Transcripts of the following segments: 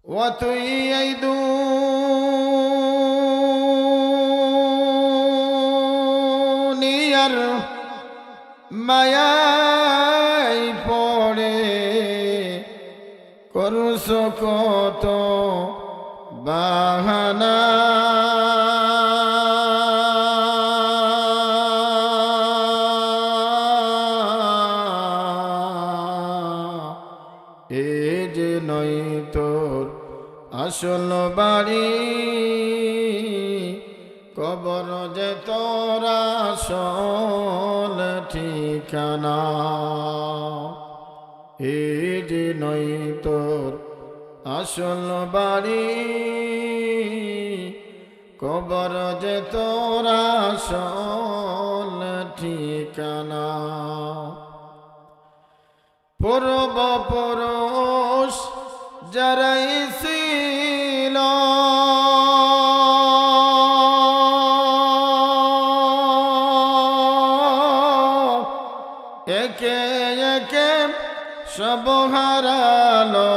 তুই এই দুনিয়ার মায়ায় পড়ে করছো কত বাহানা, এ যে নয় তোর আসল বাড়ি, কবর যে তোর আসল ঠিকানা। এ যে নয় তোর আসল বাড়ি, কবর যে তোর আসল ঠিকানা। পূর্বপুরুষ যারাই ছিল একে একে সব হারালো,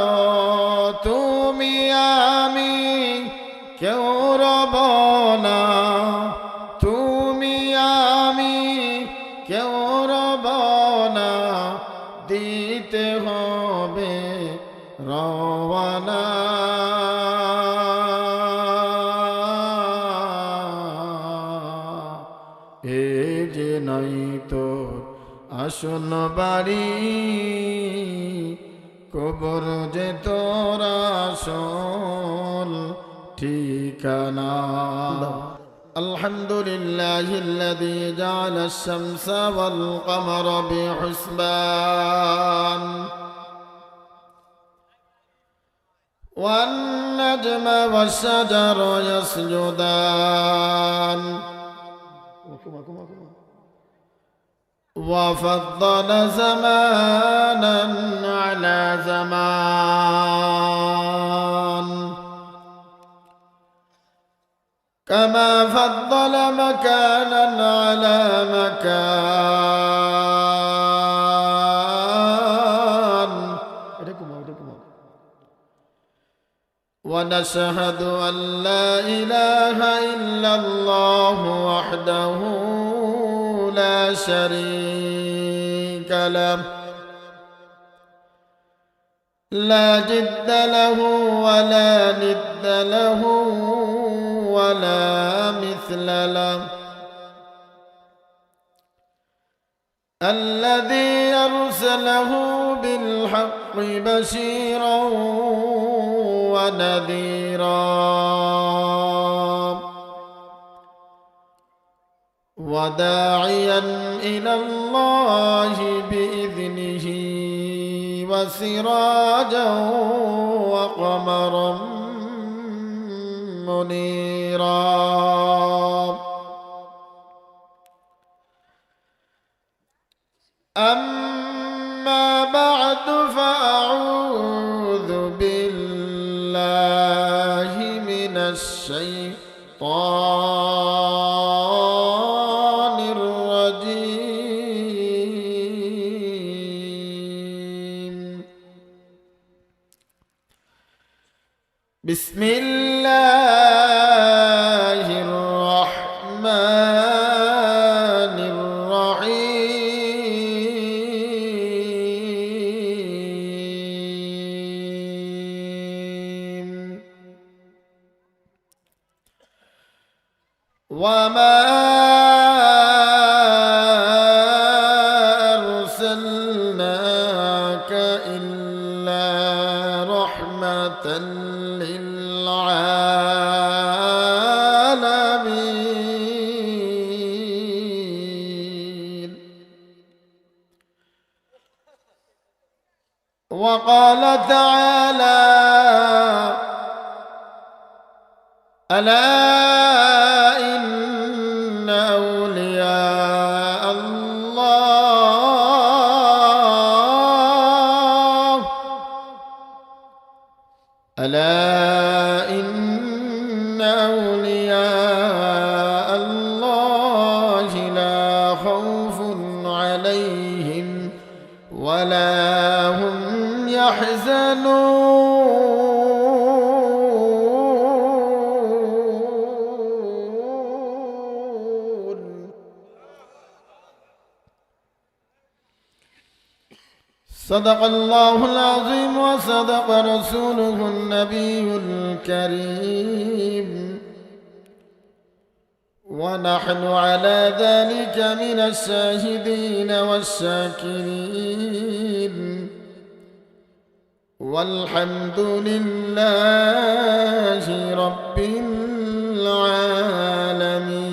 তুমি আমি কেউ রব না, তুমি আমি কেউ রব না, দিতে হবে রওয়ানা। এ যে নাই তোর আসল বাড়ি, কবর যে তোর আসল ঠিকানা। আলহামদুলিল্লাহিল্লাযী জাআলাশ শামসা ওয়াল কমারা বিহুসবান ওয়ান নাজমা ওয়াশ শাজারা ইয়াসজুদান وفضل زمانا على زمان كما فضل مكانا على مكان. ونشهد أن لا إله إلا الله وحده لا شريك له، لا جد له ولا ند له ولا مثل له، الذي أرسله بالحق بشيرا ونذيرا وداعيا إلى الله بإذنه وسراجا وقمرا منيرا. أما بعد فأعوذ بالله من الشيطان الرجيم. بسم الله الرحمن الرحيم. وما أرسلناك إلا رحمة للعالمين. وقال تعالى: ألا إن أولياء الله ألا إن أولياء الله لا خوف عليهم ولا هم يحزنون. صدق الله العظيم وصدق رسوله النبي الكريم ونحن على ذلك من الشاهدين والشاكرين والحمد لله رب العالمين.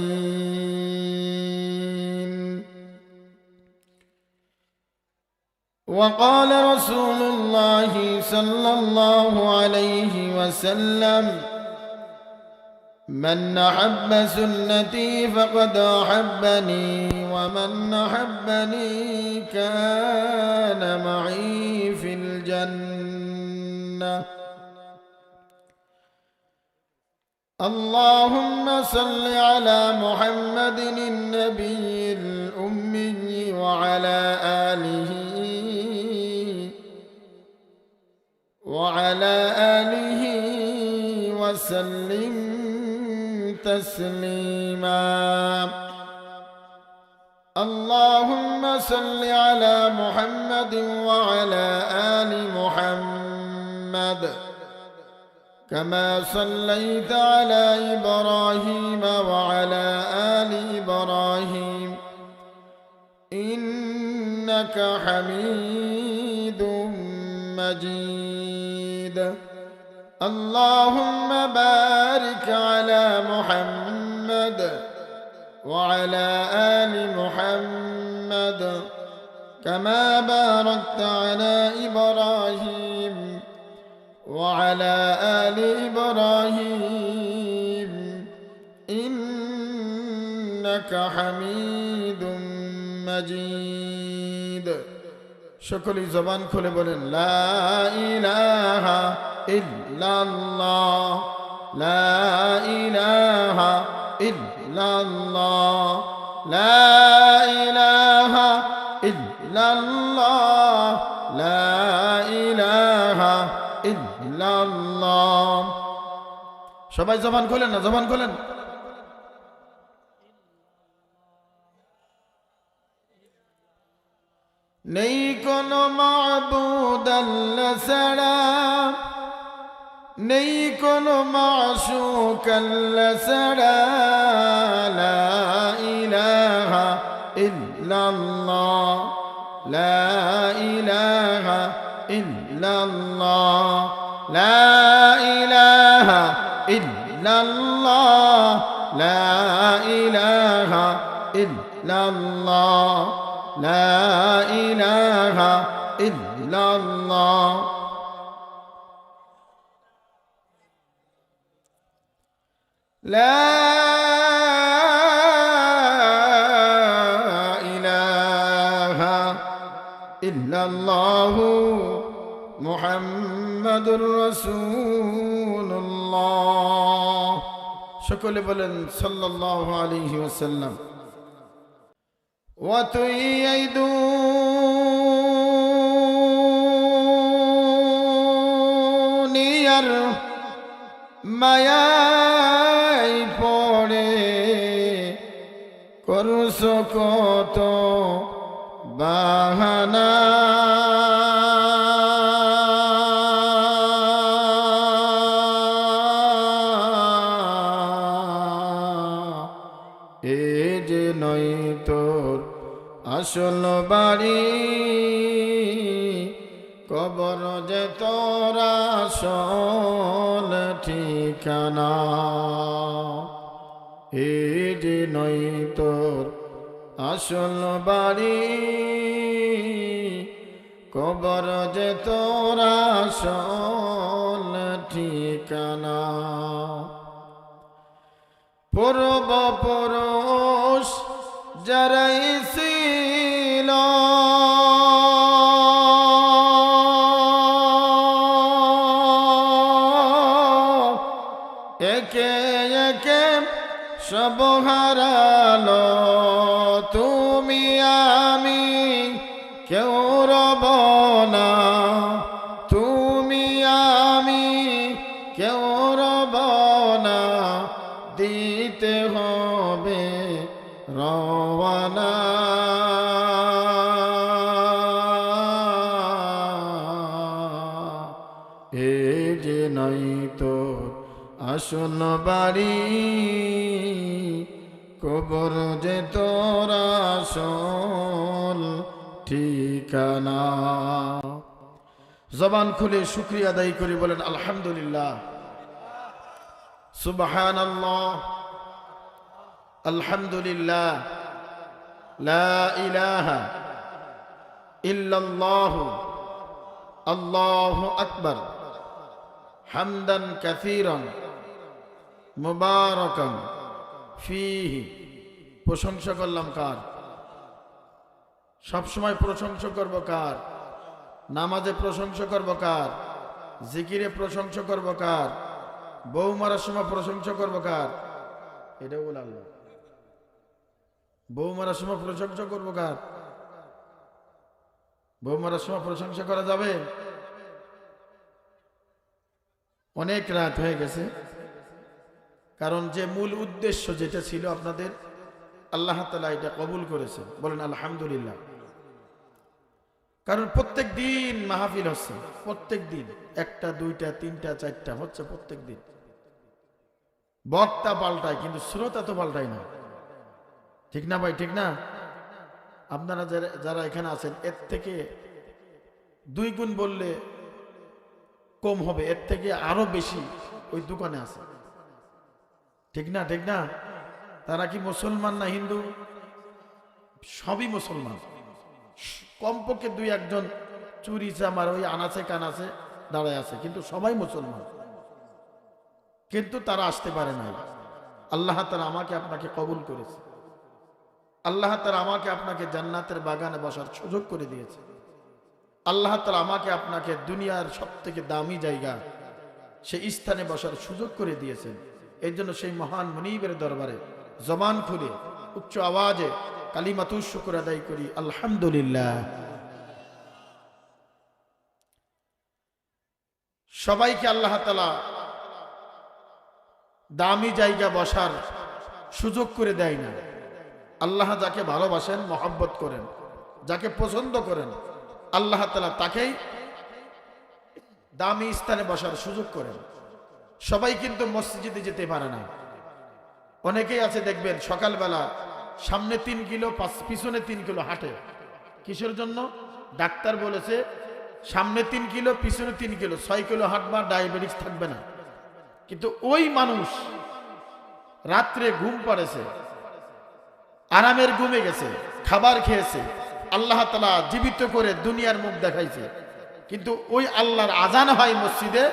وقال رسول الله صلى الله عليه وسلم: من أحب سنتي فقد أحبني ومن أحبني كان معي في الجنة. اللهم صل على محمد النبي الأمي وعلى آله وسلم تسليما. اللهم صل على محمد وعلى آل محمد كما صليت على إبراهيم وعلى آل إبراهيم إنك حميد مجيد. اللهم بارك على محمد وعلى آل محمد كما باركت على إبراهيم وعلى آل إبراهيم إنك حميد مجيد. সকলেই জবান খুলে বলেন লা ইলাহা ইল্লাল্লাহ, লা ইলাহা ইল্লাল্লাহ, লা ইলাহা ইল্লাল্লাহ, লা ইলাহা ইল্লাল্লাহ। সবাই জবান খোলেন না, জবান খোলেন। নেই কোনো মাবুদ আল্লাহ ছাড়া, নেই কোনো মাশূক আল্লাহ ছাড়া, লা ইলাহা ইল্লাল্লাহ, লা ইলাহা ইল্লাল্লাহ, লা ইলাহা ইল্লাল্লাহ, লা ইলাহা ইল্লাল্লাহ, লা ইলাহা ইল্লাল্লাহ। লা ইলাহা ইল্লাল্লাহু মুহাম্মাদুর রাসূলুল্লাহ। সকলে বলেন সাল্লাল্লাহু আলাইহি ওয়াসাল্লাম। وَتُوِّ দুনিয়ার মায়ায় পড়ে করছো কত বাহানা, এ যে নয় তোর আসল বাড়ি, কবর যে তোর আসল ঠিকানা। এ যে নয় তোর আসল বাড়ি, কবর যে তোর আসল ঠিকানা। পূর্বপুরুষ যারাই ছিল একে একে সব হারালো, তুমি আমি কেউ রব না, তুমি আমি কেউ রব না, দিতে হবে রওয়ানা। যে নাই তো আসল বাড়ি, কবর যে তোর আসল ঠিকানা। জবান খুলে শুকরিয়া আদায় করে বলেন আলহামদুলিল্লাহ, সুবহানাল্লাহ, আলহামদুলিল্লাহ, লা ইলাহা ইল্লাল্লাহ, আল্লাহু আকবার, হামদান কাসীরান মুবারাকান ফীহি। প্রশংসা করলাম কার? সবসময় প্রশংসা করব কার? নামাজে প্রশংসা করব কার? জিকিরে প্রশংসা করব কার? বউ মারার সময় প্রশংসা করব কার? এটা বলে আল্লাহ। বউ মারার সময় প্রশংসা করব কার? বউ মারার সময় প্রশংসা করা যাবে? অনেক রাত হয়ে গেছে, কারণ যে মূল উদ্দেশ্য যেটা ছিল আপনাদের, আল্লাহ তাআলা এটা কবুল করেছে। বলেন আলহামদুলিল্লাহ। কারণ প্রত্যেক দিন মাহফিল হচ্ছে, প্রত্যেক দিন একটা দুইটা তিনটা চারটা হচ্ছে প্রত্যেক দিন। বক্তা পাল্টায় কিন্তু শ্রোতা তো পাল্টায় না, ঠিক না ভাই? ঠিক না? আপনারা যারা এখানে আছেন, এর থেকে 2 গুণ বললে কম হবে, এর থেকে আরো বেশি ওই দোকানে আছে, ঠিক না? ঠিক না? তারা কি মুসলমান না হিন্দু? সবই মুসলমান। কমপক্ষে 2-1 জন চুরি চামার ওই আনাচে কানাচে দাঁড়ায় আছে, কিন্তু সবাই মুসলমান। কিন্তু তারা আসতে পারে নাই। আল্লাহ তাআলা আমাকে আপনাকে কবুল করেছে। আল্লাহ তাআলা আমাকে আপনাকে জান্নাতের বাগানে বসার সুযোগ করে দিয়েছে। আল্লাহ তাআলা আমাকে আপনাকে দুনিয়ার সবথেকে দামি জায়গা, সেই স্থানে বসার সুযোগ করে দিয়েছেন। এই জন্য সেই মহান মুনিবের দরবারে জবান খুলে উচ্চ আওয়াজে কালিমাতুশ শুকর আদায় করি আলহামদুলিল্লাহ। সবাইকে আল্লাহ তাআলা দামি জায়গা বসার সুযোগ করে দেয় না। আল্লাহ যাকে ভালোবাসেন, মহব্বত করেন, যাকে পছন্দ করেন, আল্লাহ তাআলা তাকেই দামি স্থানে বসার সুযোগ করেন। সবাই কিন্তু মসজিদে যেতে পারে না। অনেকেই আছে দেখবেন সকালবেলা সামনে 3 কিলো পিছনে 3 কিলো হাঁটে। কিসের জন্য? ডাক্তার বলেছে সামনে 3 কিলো পিছনে 3 কিলো, 6 কিলো হাঁটবা, ডায়াবেটিস থাকবে না। কিন্তু ওই মানুষ রাত্রে ঘুম পড়েছে, আরামের ঘুমে গেছে, খাবার খেয়েছে, আল্লাহ তাআলা জীবিত করে দুনিয়ার মুখ দেখাইছে, কিন্তু ওই আল্লাহর আজান হয় মসজিদে,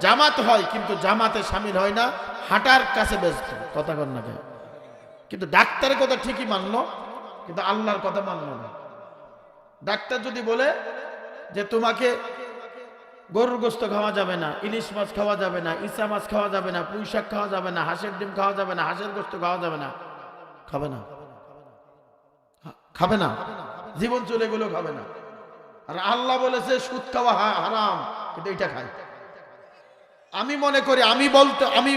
জামাত হয়, কিন্তু জামাতে শামিল হয় না, হাঁটার কাছে ব্যস্ত। কথা কর না কেন? কিন্তু ডাক্তারের কথা ঠিকই মানলো, কিন্তু আল্লাহর কথা মানলো না। ডাক্তার যদি বলে যে তোমাকে গরুর গোস্ত খাওয়া যাবে না, ইলিশ মাছ খাওয়া যাবে না, ইসা মাছ খাওয়া যাবে না, পুঁই শাক খাওয়া যাবে না, হাঁসের ডিম খাওয়া যাবে না, হাঁসের গোস্ত খাওয়া যাবে না, খাবে না, খাবে না, জীবন চলে গেলেও খাবে না। আর আল্লাহ বলেছে সুদ খাওয়া হারাম, কিন্তু এটা খায়। আমি মনে করি, আমি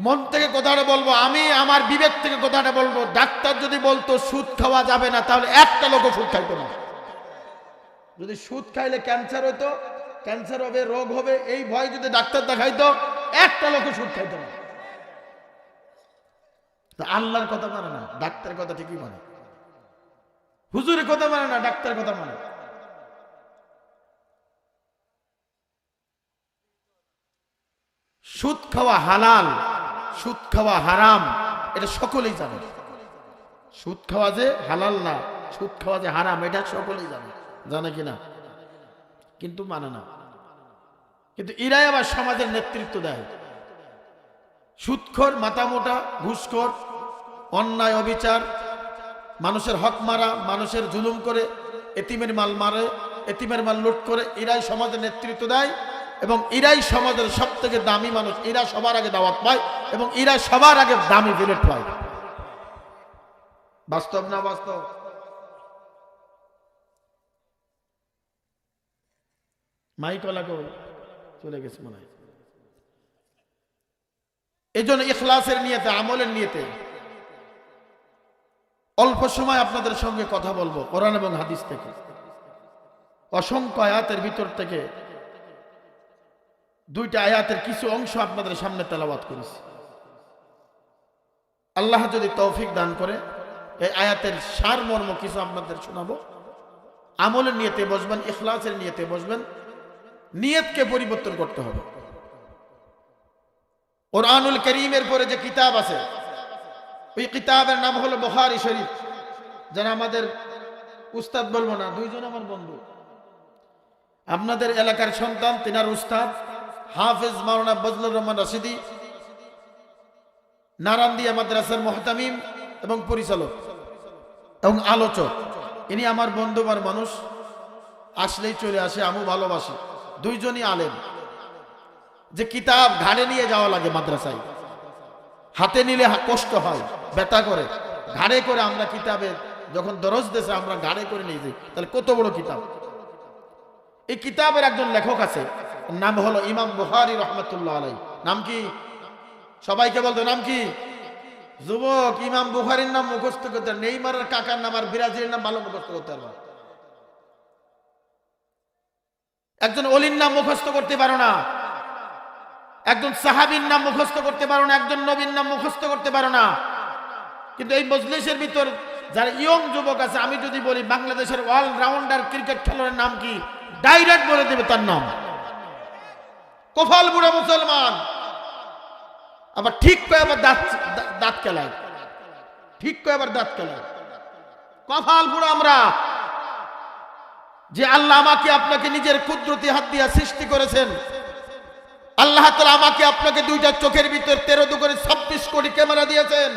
মন থেকে কথাটা বলবো, আমি আমার বিবেক থেকে কথাটা বলবো, ডাক্তার যদি বলতো সুদ খাওয়া যাবে না, তাহলে একটা লোকও সুদ খাইতো না। যদি সুদ খাইলে ক্যান্সার হইতো, ক্যান্সার হবে, রোগ হবে, এই ভয় যদি ডাক্তার দেখাইতো, একটা লোকও সুদ খাইতো না। আল্লাহর কথা মানে না, ডাক্তারের কথা ঠিকই মানে। হুজুরের কথা মানে না, ডাক্তারের কথা মানে। সুদ খাওয়া হালাল, সুদ খাওয়া হারাম, এটা সকলেই জানে। সুদ খাওয়া যে হালাল না, সুদ খাওয়া যে হারাম, এটা সকলেই জানে, জানে কিনা? কিন্তু মানে না। কিন্তু এরাই আবার সমাজের নেতৃত্ব দেয়। সুদখোর, মাথা মোটা, ঘুষখোর, অন্যায় অবিচার, মানুষের হক মারা, মানুষের জুলুম করে, এতিমের মাল মারে, এতিমের মাল লুট করে, এরাই সমাজের নেতৃত্ব দেয়। এবং এরাই সমাজের সব থেকে দামি মানুষ, এরা সবার আগে দাওয়াত পায় এবং এরা সবার আগে দামি বিলেট পায়। বাস্তব না বাস্তব? মাইকলা কই চলে গেছে মনে হয়। এই জন্য ইখলাসের নিয়তে, আমলের নিয়তে অল্প সময় আপনাদের সঙ্গে কথা বলবো কোরআন এবং হাদিস থেকে, অসংখ্য আয়াতের ভিতর থেকে দুইটা আয়াতের কিছু অংশ আপনাদের সামনে তেলাওয়াত করেছি। আল্লাহ যদি তৌফিক দান করে এই আয়াতের সারমর্ম কিছু আপনাদের শোনাবো। আমলের নিয়তে বসবেন, ইখলাসের নিয়তে বসবেন। নিয়তকে পরিবর্তন করতে হবে। কুরআনুল কারীমের পরে যে কিতাব আছে ওই কিতাবের নাম হলো বুখারী শরীফ। যারা আমাদের উস্তাদ বলবো না, দুইজন আমার বন্ধু, আপনাদের এলাকার সন্তান, তিনার উস্তাদ হাফেজ মাওলানা বজলুর রহমান রাশিদি, নারান্দিয়া মাদ্রাসার মুহতামিম এবং পরিচালক এবং আলোচক। ইনি আমার বন্ধুবার মানুষ, আসলেই চলে আসে, আমি ভালোবাসি। দুইজনই আলেম। যে কিতাব ঘাড়ে নিয়ে যাওয়া লাগে মাদ্রাসায়, হাতে নিলে কষ্ট হয়, ব্যথা করে। ঘাড়ে করে আমরা কিতাবে যখন দরজ দেশে আমরা ঘাড়ে করে নিয়ে যাই, তাহলে কত বড় কিতাব। এই কিতাবের একজন লেখক আছে, নাম হলো ইমাম বুখারী রহমাতুল্লাহ আলাইহি। নাম কি? সবাইকে বলতো নাম কি? যুবক, ইমাম বুখারীর নাম মুখস্থ করতে, নেইমারের কাকার নাম আর ব্রাজিলের নাম ভালো মুখস্থ করতে পারবা। একজন ওলির নাম মুখস্থ করতে পারো না, একজন সাহাবীর নাম মুখস্থ করতে পারো না, একজন নবীর নাম মুখস্থ করতে পারো না। কিন্তু এই মজলিসের ভিতর যারা ইয়ং যুবক আছে, আমি যদি বলি বাংলাদেশের অলরাউন্ডার ক্রিকেট খেলোয়াড়ের নাম কি, ডাইরেক্ট বলে দেবে তার নাম। কফাল বুড়া মুসলমান, আবার ঠিক করে আবার দাঁত কেলায়, ঠিক করে আবার দাঁত কেলায়। কফাল বুড়া আমরা, যে আল্লাহ আমাকে আপনাকে নিজের কুদরতি হাত দিয়ে সৃষ্টি করেছেন। আল্লাহ তাআলা আমাকে আপনাকে দুইটা চোখের ভিতর 13 করে 26 কোটি ক্যামেরা দিয়েছেন।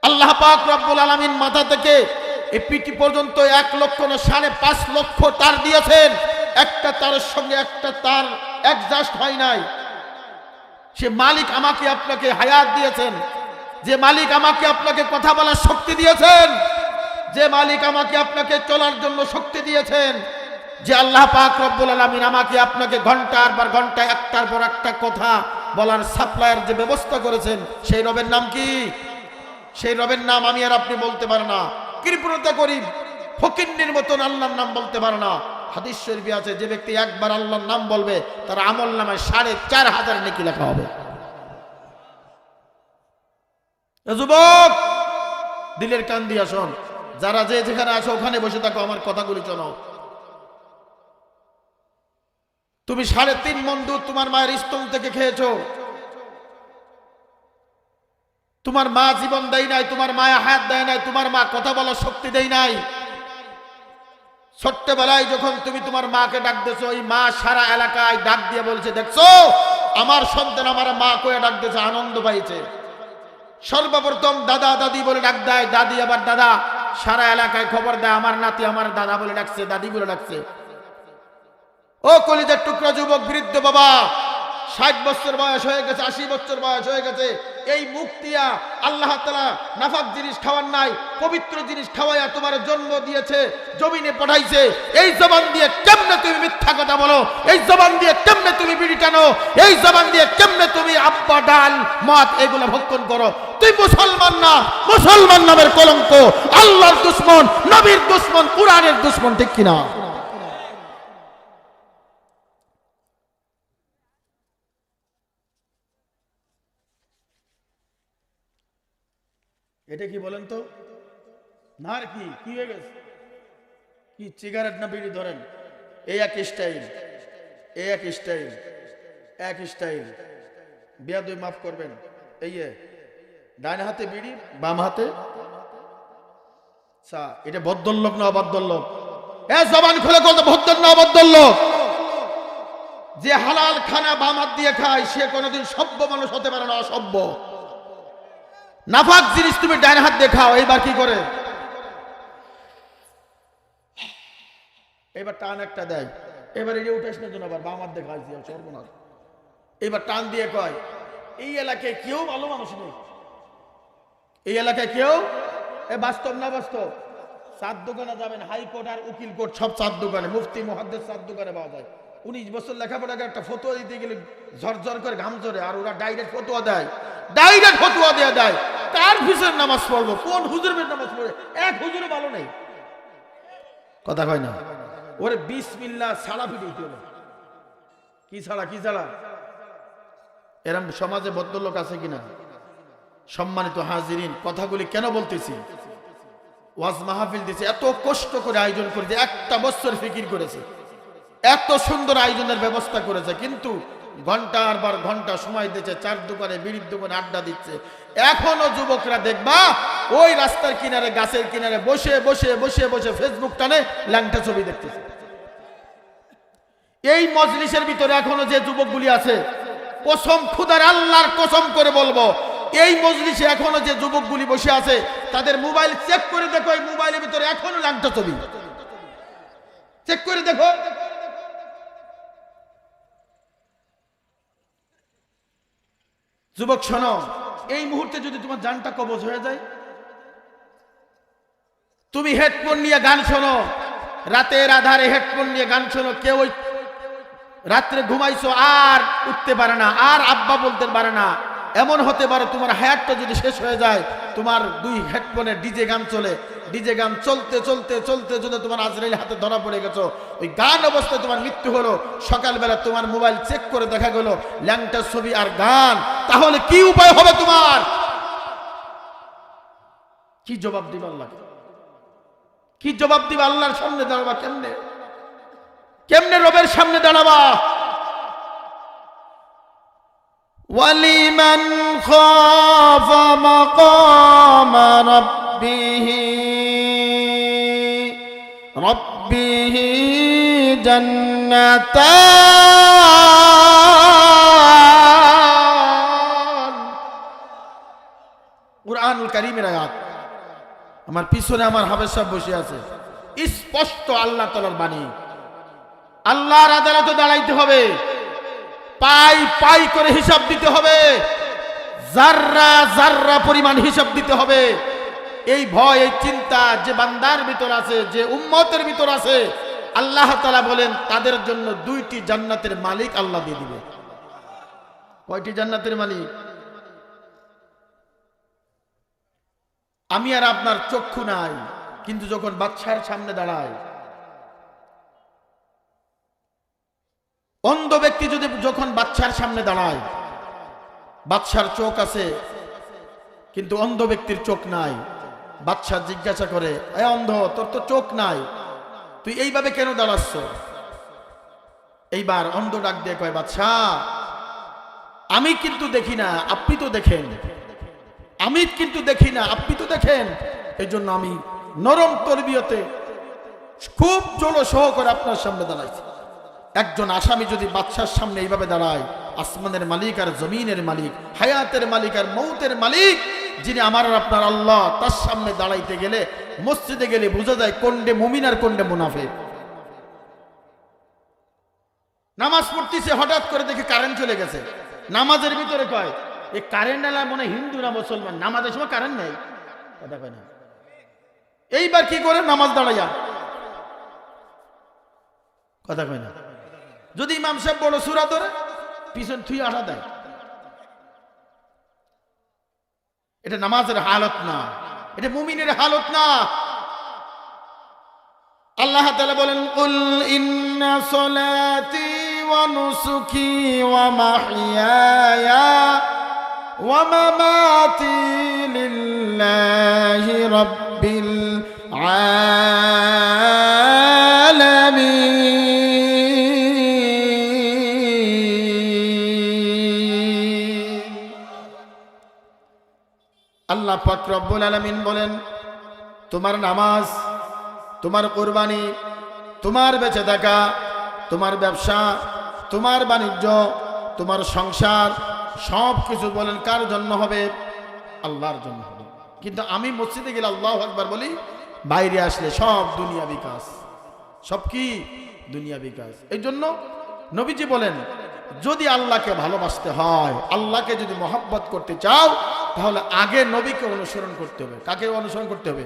আল্লাহ পাক রব্বুল আলামিন মাথা থেকে এই পিঠি পর্যন্ত 1 লক্ষ না 5.5 লক্ষ তার দিয়েছেন। একটা তারের সঙ্গে একটা তার অ্যাডজাস্ট হয় নাই। সে মালিক আমাকে আপনাকে হায়াত দিয়েছেন, যে মালিক আমাকে আপনাকে কথা বলার শক্তি দিয়েছেন, যে মালিক আমাকে আপনাকে চলার জন্য শক্তি দিয়েছেন, যে আল্লাহ পাক রব্বুল আলামিন আমাকে আপনাকে ঘন্টার পর ঘন্টা একটার পর একটা কথা বলার সাপ্লাইয়ের যে ব্যবস্থা করেছেন, সেই রবের নাম কি? সেই রবের নাম আমি আর আপনি বলতে পারে না। কৃপণতা করি, ফকিন্নির মতন আল্লাহর নাম বলতে পারে না। হাদিস শরীফে আছে, যে ব্যক্তি একবার আল্লাহর নাম বলবে তার আমল নামায় 4,500 নেকি লেখা হবে। যুবক, দিলের কান দিয়া শোন, যারা যে যেখানে আসো ওখানে বসে থাকো, আমার কথাগুলি শোনো। তুমি 3.5 মণ দুধ তোমার মায়ের স্তন থেকে খেয়েছো। তোমার মা জীবন দেয় নাই, তোমার মায়া হায়াত দেয় নাই, তোমার মা কথা বলার শক্তি দেয় নাই। ছোট্টবেলায় যখন তুমি তোমার মাকে ডাক দিয়েছো, ওই মা সারা এলাকায় ডাক দিয়ে বলছে, দেখছো আমার সন্তান আমার মা কয়ে ডাক দিয়েছে, আনন্দ পাইছে। সর্বপ্রথম দাদা দাদি বলে ডাক দেয়, দাদি আবার দাদা, সারা এলাকায় খবর দেয় আমার নাতি আমার দাদা বলে ডাকছে, দাদি বলে ডাকছে। ও কলিজার টুকরা যুবক, বৃদ্ধ বাবা, 60 বছর বয়স হয়ে গেছে, 80 বছর বয়স হয়ে গেছে, এই মুখ দিয়া আল্লাহ তাআলা নাফাক জিনিস খাওয়ার নাই, পবিত্র জিনিস খাওয়াইয়া তোমার জন্ম দিয়েছে, জমিনে পাঠাইছে। এই জবান দিয়ে কেমনে তুমি মিথ্যা কথা বলো? এই জবান দিয়ে কেমনে তুমি বিড়ি টানো? এই জবান দিয়ে কেমনে তুমি আব্বা ডাল মদ এগুলো ভক্ষণ করো? তুই মুসলমান না, মুসলমান নামের কলঙ্ক, আল্লাহর দুশমন, নবীর দুশমন, কুরআনের দুশমন, ঠিক কিনা? এটা কি বলেন তো? না আর কি কি হয়ে গেছে? কি সিগারেট না বিড়ি ধরেন? এই এক স্টাইল, এই এক স্টাইল, এক স্টাইল। বেয়াদবি মাফ করবেন। এই ডান হাতে বিড়ি, বাম হাতে চা। এটা ভদ্রলোক না অভদ্রলোক? জবান খুলে বলতো, ভদ্র না অভদ্রলোক? যে হালাল খানা বাম হাত দিয়ে খায় সে কোনোদিন সভ্য মানুষ হতে পারে না, অসভ্য। নাফাক জিনিস তুমি ডান হাত দিয়ে খাও। এইবার কি করে? এবার টান একটা দেয়, এবার এটা উঠে আসলে জন্য আবার বাম হাত দিয়ে খাইছি, সর্বনাশ। এবার টান দিয়ে কয়, এই এলাকায় কেউ ভালো মানুষ নেই, এই এলাকায় কেউ। বাস্তব না বাস্তব? চার দোকানে যাবেন, হাইকোর্ট আর উকিল কোর্ট সব চার দোকানে, মুফতি মুহাদ্দিস চার দোকানে পাওয়া যায়। 19 বছর লেখাপড়া একটা ফতোয়া দিতে গেলে ঝরঝর করে ঘাম ঝরে, আর ওরা ডাইরেক্ট ফতোয়া দেয়, ডাইরেক্ট ফতোয়া দিয়ে দেয়। কার ফিসের নামাজ পড়বো, কোন হুজুরের নামাজ পড়ে? এক হুজুরে ভালো নেই, কথা কয় না। ওরে বিসমিল্লাহ সালাফি দিতে হবে। কি ছাড়া এরম সমাজে ভদ্রলোক আছে কিনা? সম্মানিত হাজিরিন, কথাগুলি কেন বলতেছি? ওয়াজ মাহফিল দিয়েছে, এত কষ্ট করে আয়োজন করেছে, একটা বছর ফিকির করেছে, এত সুন্দর আয়োজনের ব্যবস্থা করেছে, কিন্তু ঘন্টার পর ঘন্টা সময় দিচ্ছে, চার দোকানে বিড়ির দোকানে আড্ডা দিচ্ছে। এখনো যুবকরা দেখবা ওই রাস্তার কিনারে গাছের কিনারে বসে বসে বসে বসে ফেসবুক টানে ল্যাংটা ছবি দেখতেছে। এই মজলিসের ভিতরে এখনো যে যুবকগুলি আছে, কসম খুদার আল্লাহর কসম করে বলবো, এই মজলিসে এখনো যে যুবকগুলি বসে আছে তাদের মোবাইল চেক করে দেখো, এই মোবাইলের ভিতরে এখনো ল্যাংটা ছবি চেক করে দেখো। যুবক শোনো, এই মুহূর্তে যদি তোমার জানটা কবজ হয়ে যায়, তুমি হেডফোন নিয়ে গান শোনো, রাতের আধারে হেডফোন নিয়ে গান শোনো, কেউ রাত্রে ঘুমাইছো আর উঠতে পারে না, আর আব্বা বলতে পারে না, এমন হতে পারে তোমার হায়াতটা যদি শেষ হয়ে যায়, তোমার দুই হেডফোনে ডিজে গান চলে, ডিজে গান চলতে চলতে চলতে যদি তোমার আজরাইল হাতে ধরা পড়ে গেছো, ওই গান অবস্থায় তোমার মৃত্যু হলো, সকালবেলা তোমার মোবাইল চেক করে দেখা গেল ল্যাংটার ছবি আর গান, তাহলে কি উপায় হবে তোমার? কি জবাব দিবা আল্লাহকে? কি জবাব দিবা? আল্লাহর সামনে দাঁড়াবা কেমনে? কেমনে রবের সামনে দাঁড়াবা? ওয়ালিমান খাফা মাকাম রাব্বিহি জান্নাতান। কুরআনুল কারীমের আয়াত। আমার পিছনে আমার হাফেজ সাহেব বসে আছে, স্পষ্ট আল্লাহ তাআলার বাণী। আল্লাহর আদালতে দাঁড়াইতে হবে, পাই পাই করে হিসাব দিতে হবে, জাররা জাররা পরিমাণ হিসাব দিতে হবে। এই ভয়, এই চিন্তা যে বান্দার ভিতর আছে, যে উম্মতের ভিতর আছে, আল্লাহ তাআলা বলেন তাদের জন্য দুইটি জান্নাতের মালিক আল্লাহ দিয়ে দিবে। কয়টি জান্নাতের মালিক? আমি আর আপনার চক্ষু নাই, কিন্তু যখন বাদশার সামনে দাঁড়ায়, অন্ধ ব্যক্তি যদি যখন বাদশার সামনে দাঁড়ায়, বাদশার চোখ আছে কিন্তু অন্ধ ব্যক্তির চোখ নাই, বাদশা জিজ্ঞাসা করে, এ অন্ধ, তোর তো চোখ নাই, তুই এইভাবে কেন দাঁড়াচ্ছ? এইবার অন্ধ ডাক দিয়ে কয়, বাদশা, আমি কিন্তু দেখি না, আপনি তো দেখেন। আমি কিন্তু দেখি না, আপনি তো দেখেন। এই জন্য আমি নরম তরবিয়তে খুব জোর সহকারে আপনার সামনে দাঁড়াইছি। একজন আসামি যদি বাদশার সামনে এইভাবে দাঁড়ায়, আসমানের মালিক আর জমিনের মালিক, হায়াতের মালিক আর মৌতের মালিক, যিনি আমার আর আপনার আল্লাহ, তার সামনে দাঁড়াইতে গেলে, মসজিদে গেলে বোঝা যায় কোনডে মুমিন আর কোনডে মুনাফিক। নামাজ পড়তেছে, হঠাৎ করে দেখে কারেন্ট চলে গেছে, নামাজের ভিতরে কয়, এই কারেন্ট এলা মনে হিন্দু না মুসলমান, নামাজের সময় কারেন্ট নেই, কথা কয় না। এইবার কি করে? নামাজ দাঁড়াইয়া, কথা কয় না। যদি ইমাম সাহেব বড় সূরা ধরে পিছন থুই আটা দেয়, এটা নামাজের হালত না, এটা মুমিনের হালত না। আল্লাহ তাআলা বলেন, কুল ইন্না সলাতি ওয়া নুসুকি ওয়া মাহইয়ায়া ওয়া মামাতি লিল্লাহি রাব্বিল আলামিন। আল্লাহ পাক রব্বুল আলামিন বলেন, তোমার নামাজ, তোমার কুরবানি, তোমার বেঁচে থাকা, তোমার ব্যবসা, তোমার বাণিজ্য, তোমার সংসার, সব কিছু বলেন কার জন্য হবে? আল্লাহর জন্য হবে। কিন্তু আমি মসজিদে গেলে আল্লাহু আকবার বলি, বাইরে আসলে সব দুনিয়া বিকাশ, সব কি দুনিয়া বিকাশ। এই জন্য নবীজি বলেন, যদি আল্লাহকে ভালোবাসতে হয়, আল্লাহকে যদি মহব্বত করতে চাও, তাহলে আগে নবীকে অনুসরণ করতে হবে। কাকে অনুসরণ করতে হবে?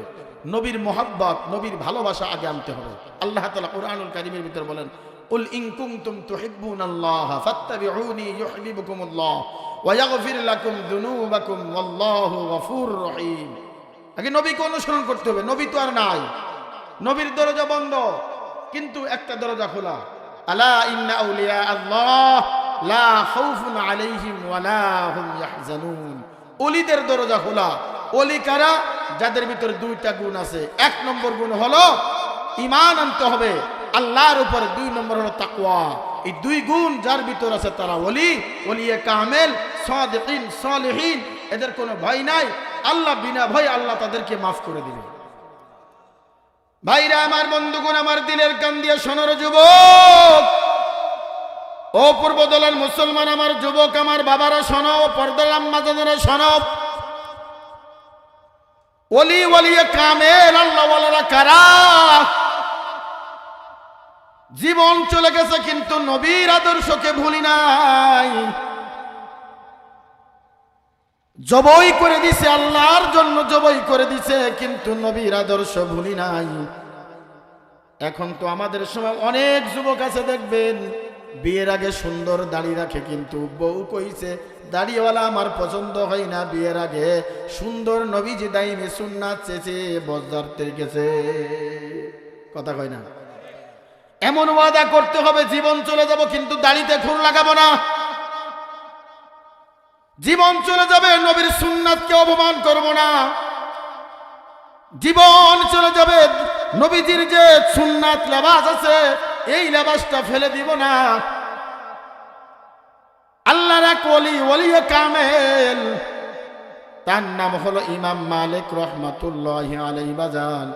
নবীর মহব্বত, নবীর ভালোবাসা আগে আনতে হবে। আল্লাহ তাআলা কুরআনুল কারীমের ভিতরে বলেন, কুল ইন কুনতুম তুহিব্বুনাল্লাহ ফাত্তাবিউনি ইউহিব্বুকুমুল্লাহ ওয়া ইয়াগফির লাকুম যুনুবাকুম ওয়াল্লাহু গফুরুর রহিম। আগে নবীকে অনুসরণ করতে হবে। নবী তো আর নাই, নবীর দরজা বন্ধ, কিন্তু একটা দরজা খোলা। আলা ইন্না আউলিয়া আল্লাহ লা খাউফুন আলাইহিম ওয়ালা হুম ইয়াহজানুন। ওলিদের দরজা খোলা। ওলি কারা? যাদের ভিতরে দুইটা গুণ আছে। এক নম্বর গুণ হলো ঈমান আনতে হবে আল্লাহর উপরে, দুই নম্বর হলো তাকওয়া। এই দুই গুণ যার ভিতর আছে তারা ওলি, ওলিয়ে কামেল, সাদিকিন, সালেহিন। এদের কোনো ভয় নাই, আল্লাহ বিনা ভয় আল্লাহ তাদেরকে মাফ করে দিবে। ভাইরা আমার, বন্ধুগণ আমার, দিলের কান দিয়ে শোনার যুবক ও পূর্বদলের মুসলমান আমার যুবক, আমার বাবারা শোনো, পর্দার আম্মা জানেরা শোনো। ওলি ওলিয়ে কামেল আল্লাহ ওয়ালারা কারা? জীবন চলে গেছে কিন্তু নবীর আদর্শকে ভুলি নাই। জবই করে দিছে, আল্লাহর জন্য জবই করে দিছে, কিন্তু নবীর আদর্শ ভুলি নাই। এখন তো আমাদের সময় অনেক যুবক আছে দেখবেন বিয়ের আগে সুন্দর দাড়ি রাখে, কিন্তু বউ কইছে দাড়িওয়ালা আমার পছন্দ হয় না, বিয়ের আগে সুন্দর নবীজি দাইমে সুন্নাত চেয়েছে, বজ্জারতে গেছে। কথা কয় না? এমন ওয়াদা করতে হবে জীবন চলে যাব কিন্তু দাড়িতে খুর লাগাবো না। জীবন চলে যাবে নবীর সুন্নাতকে অপমান করব না। জীবন চলে যাবে নবীজির যে সুন্নাত লেবাস আছে এই লেবাসটা ফেলে দিব না। আল্লাহর এক ওলি, ওলিয়ে কামেল, তার নাম হলো ইমাম মালিক রহমাতুল্লাহি আলাইহি বাজান।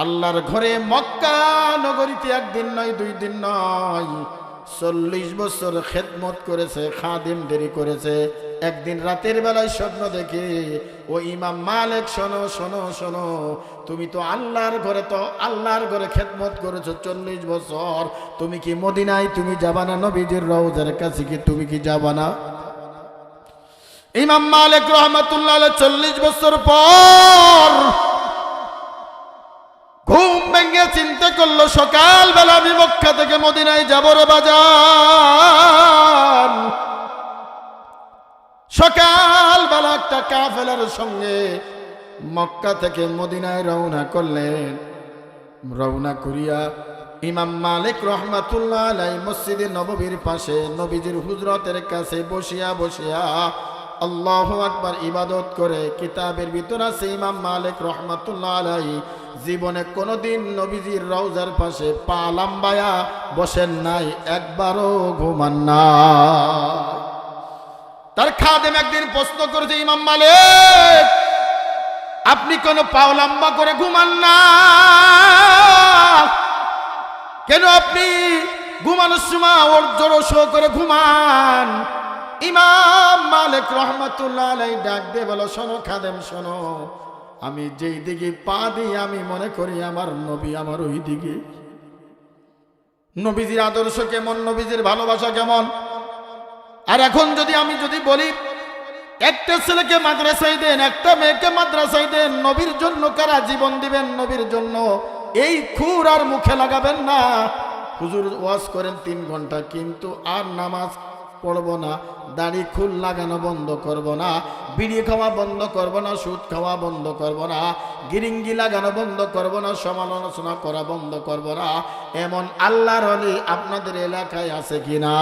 আল্লাহর ঘরে মক্কা নগরীতে একদিন নয়, দুই দিন নয়, 40 বছর খেদমত করেছে, খাদিমদেরি করেছে। একদিন রাতের বেলায় স্বপ্ন দেখে, ও ইমাম মালিক শোনো শোনো শোনো, তুমি তো আল্লাহর ঘরে খেদমত করেছো 40 বছর, তুমি কি মদিনায় তুমি যাবা না? নবীজির রওজার কাছে কি তুমি কি যাবা না? ইমাম মালিক রহমাতুল্লাহ আলাইহি 40 বছর পর ঘুম ভেঙে চিন্তা করলো, সকালবেলা আমি মক্কা থেকে মদিনায় যাব রে বাজার। সকালবেলা একটা কাফেলার সঙ্গে মক্কা থেকে মদিনায় রওনা করলেন। রওনা করিয়া ইমাম মালিক রহমাতুল্লাহ আলাইহি মসজিদে নববীর পাশে নবীজির হুজরাতের কাছে বসিয়া বসিয়া আল্লাহু আকবার ইবাদত করে। কিতাবের ভিতর আছে ইমাম মালিক রহমাতুল্লাহ আলাইহি জীবনে কোনোদিন নবীজির রওজার পাশে পা লাম্বায়া বসেন নাই, একবারও ঘুমান না। তার খাদেম একদিন প্রশ্ন করেছে, ইমাম মালিক আপনি কোন পা লম্বা করে ঘুমান না কেন? আপনি ঘুমানোর সময় ওর জোরসো করে ঘুমান। ইমাম মালিক রহমাতুল্লাহ আলাইহি ডাক দিয়ে বলো, শোনো খাদেম শোনো, আমি যেই দিকে পা দিই আমি মনে করি আমার নবী আমার ওই দিকে। নবীজির আদর্শ কেমন, নবীজির ভালোবাসা কেমন। আর এখন আমি যদি বলি একটা ছেলেকে মাদ্রাসায় দেন, একটা মেয়েকে মাদ্রাসায় দেন, নবীর জন্য কারা জীবন দিবেন? নবীর জন্য এই খুর আর মুখে লাগাবেন না। হুজুর ওয়াজ করেন 3 ঘন্টা, কিন্তু আর নামাজ পড়বো না, দাড়ি খুল লাগানো বন্ধ করব না, বিড়ি খাওয়া বন্ধ করব না, সুদ খাওয়া বন্ধ করব না, গিরিঙ্গি লাগানো বন্ধ করব না, সমালোচনা করা বন্ধ করব না। এমন আল্লাহর ওলি আপনাদের এলাকায় আছে কিনা?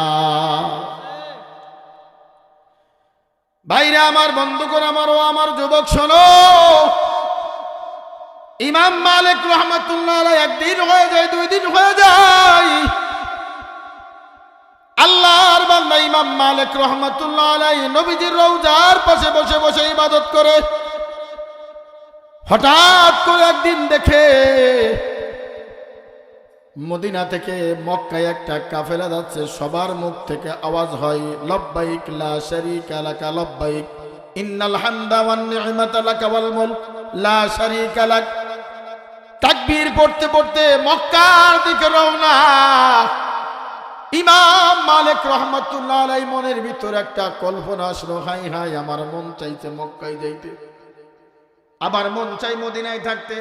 ভাইরা আমার, বন্ধুগণ আমার, ও আমার যুবক শোনো, ইমাম মালিক রহমাতুল্লাহ আলাইহি একদিন হয়ে যায়, 2 দিন হয়ে যায়, আল্লাহর বান্দা ইমাম মালিক রহমাতুল্লাহ আলাইহি নবীজির রওজার পাশে বসে বসে ইবাদত করে। হঠাৎ করে একদিন দেখে মদিনা থেকে মক্কায় একটা কাফেলা যাচ্ছে, সবার মুখ থেকে আওয়াজ হয় লব্বাইক লা শারীকা লাকা লব্বাইক ইন্নাল হামদা ওয়ান নি'মাতা লাকা ওয়াল মুলক লা শারীকা লাক। তাকবীর পড়তে পড়তে মক্কার দিকে রওনা। ইমাম মালিক রহমাতুল্লাহ আলাইহি মনের ভিতর একটা কল্পনা আসলো, হাই হাই আমার মন চাইছে মক্কায় যাইতে, আবার মন চাই মদিনায় থাকতে।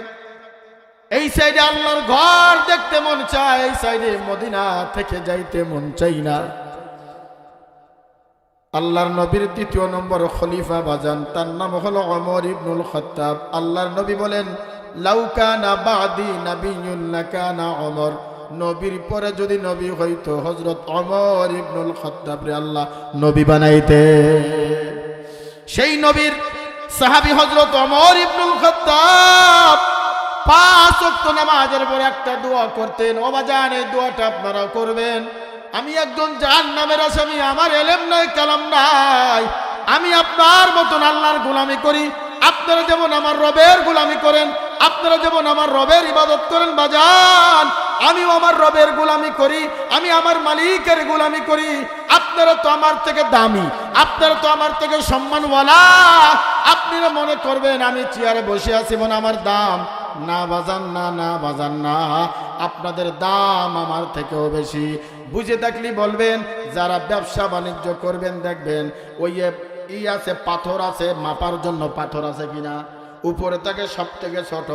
এই সাইডে আল্লাহর ঘর দেখতে মন চায়, এই সাইডে মদিনা থেকে যাইতে মন চাই না। আল্লাহর নবীর 2 নম্বর খলিফা বাজান, তার নাম হলো ওমর ইবনুল খাত্তাব। আল্লাহর নবী বলেন, লাউ কানা বাদি নাবিয়্যুন লাকানা ওমর। নবীর পরে যদি নবী হইতো হযরত ওমর ইবনুল খাত্তাব রে আল্লাহ নবী বানাইতে। সেই নবীর সাহাবী হযরত ওমর ইবনুল খাত্তাব 5 ওয়াক্ত নামাজের পরে একটা দোয়া করতেন। ও বাজান, এই দোয়াটা আপনারা করবেন। আমি একজন জাহান্নামের আসামি, আমার ইলম নাই, কালাম নাই, আমি আপনার মতন আল্লাহর গোলামি করি, আপনারা যেমন আমার রবের গোলামি করেন, আপনারা যেমন আমার রবের ইবাদত করেন বাজান, আমিও আমার রবের গোলামি করি, আমি আমার মালিকের গোলামি করি। আপনারা তো আমার থেকে দামি, আপনারা তো আমার থেকে সম্মানওয়ালা। আপনারা মনে করবেন আমি চেয়ারে বসে আছি মনে আমার দাম। না বাজান না, না বাজান না, আপনাদের দাম আমার থেকেও বেশি। বুঝে থাকলে বলবেন। যারা ব্যবসা বাণিজ্য করবেন দেখবেন ওই আছে, পাথর আছে, মাপার জন্য পাথর আছে কিনা, উপরে থাকে সব থেকে ছোট,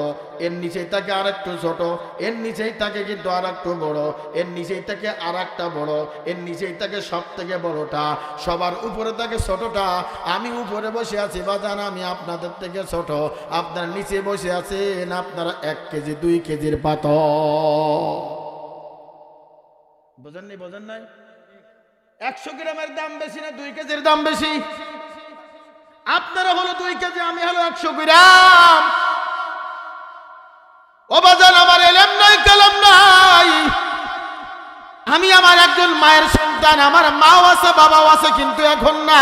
এর নিচেই থাকে আর একটু ছোট, এর নিচেই থাকে কিন্তু আর একটু বড়, এর নিচেই থাকে আর একটা বড়, এর নিচেই থাকে সব থেকে বড়টা, সবার উপরে থাকে ছোটটা। আমি উপরে বসে আছি বাজান, আমি আপনাদের থেকে ছোট, আপনার নিচে বসে আছেন আপনারা 1 কেজি 2 কেজির পাথর। বোঝেননি? বোঝেন নাই? 100 গ্রামের দাম বেশি না 2 কেজির দাম বেশি? আপনারা হলো 2 কেজি, আমি হলো 100 গ্রাম। ও বাজান, আমার ইলম নাই, কালাম নাই, আমি আমার একজন মায়ের সন্তান, আমার মাও আছে বাবাও আছে, কিন্তু এখন না।